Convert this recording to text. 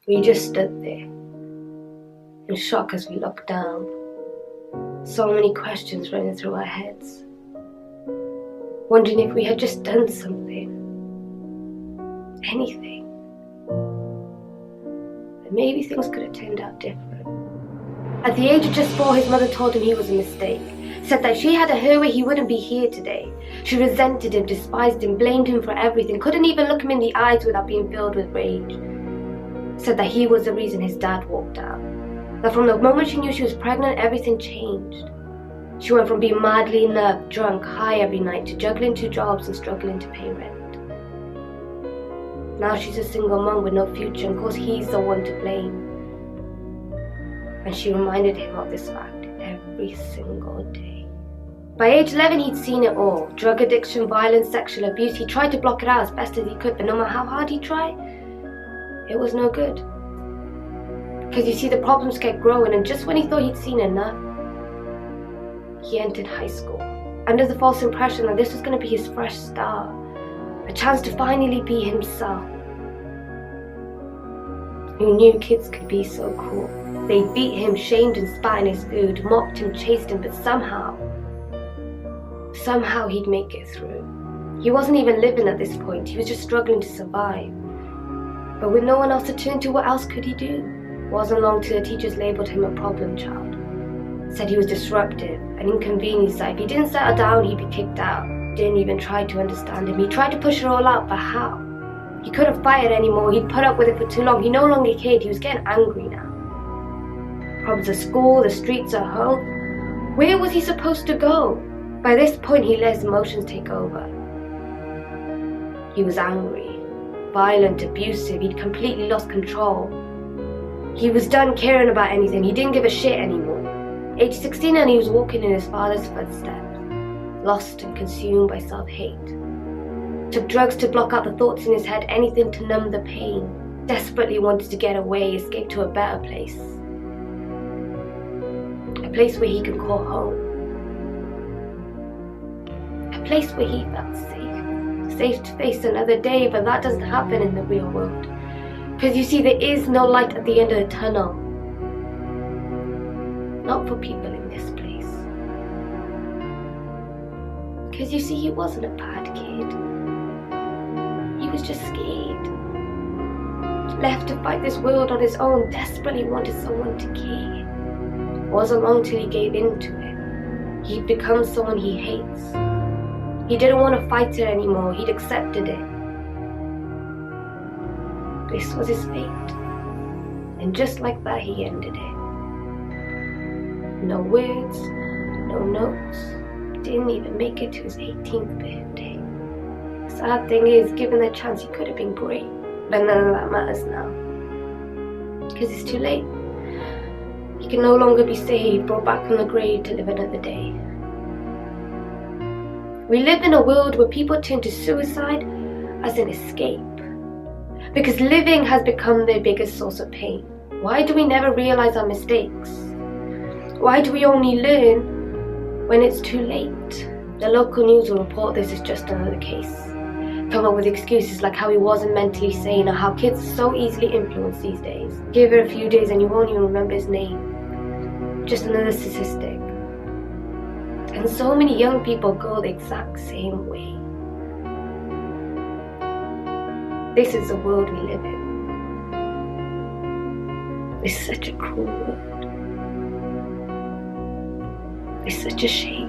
We just stood there, in shock as we looked down. So many questions running through our heads, wondering if we had just done something, anything. But maybe things could have turned out different. At the age of just 4, his mother told him he was a mistake, said that she had a her way he wouldn't be here today. She resented him, despised him, blamed him for everything, couldn't even look him in the eyes without being filled with rage. Said that he was the reason his dad walked out. That from the moment she knew she was pregnant, everything changed. She went from being madly in love, drunk, high every night, to juggling 2 jobs and struggling to pay rent. Now she's a single mom with no future, and of course he's the one to blame. And she reminded him of this fact every single day. By age 11, he'd seen it all. Drug addiction, violence, sexual abuse. He tried to block it out as best as he could, but no matter how hard he tried, it was no good. Because you see, the problems kept growing, and just when he thought he'd seen enough, he entered high school, under the false impression that this was going to be his fresh start, a chance to finally be himself. Who knew kids could be so cruel? They beat him, shamed and spat in his food, mocked him, chased him, but somehow he'd make it through. He wasn't even living at this point, he was just struggling to survive. But with no one else to turn to, what else could he do? It wasn't long till the teachers labelled him a problem child. Said he was disruptive, an inconvenience, that if he didn't settle down, he'd be kicked out. Didn't even try to understand him. He tried to push it all out, but how? He couldn't fight it anymore. He'd put up with it for too long. He no longer cared. He was getting angry now. Problems at school, the streets at home. Where was he supposed to go? By this point, he let his emotions take over. He was angry, violent, abusive. He'd completely lost control. He was done caring about anything. He didn't give a shit anymore. Age 16, and he was walking in his father's footsteps, lost and consumed by self-hate. Took drugs to block out the thoughts in his head, anything to numb the pain. Desperately wanted to get away, escape to a better place. A place where he could call home. A place where he felt safe. Safe to face another day, but that doesn't happen in the real world. Because you see, there is no light at the end of the tunnel. Not for people in this place. Because you see, he wasn't a bad kid. He was just scared. Left to fight this world on his own, desperately wanted someone to care. It wasn't long till he gave in to it. He'd become someone he hates. He didn't want to fight it anymore, he'd accepted it. This was his fate. And just like that, he ended it. No words, no notes, didn't even make it to his 18th birthday. The sad thing is, given the chance, he could have been great, but none of that matters now. Because it's too late. He can no longer be saved, brought back from the grave to live another day. We live in a world where people turn to suicide as an escape, because living has become their biggest source of pain. Why do we never realize our mistakes? Why do we only learn when it's too late? The local news will report this as just another case. Come up with excuses like how he wasn't mentally sane, or how kids are so easily influenced these days. Give it a few days and you won't even remember his name. Just another statistic. And so many young people go the exact same way. This is the world we live in. It's such a cruel world. It's such a shame.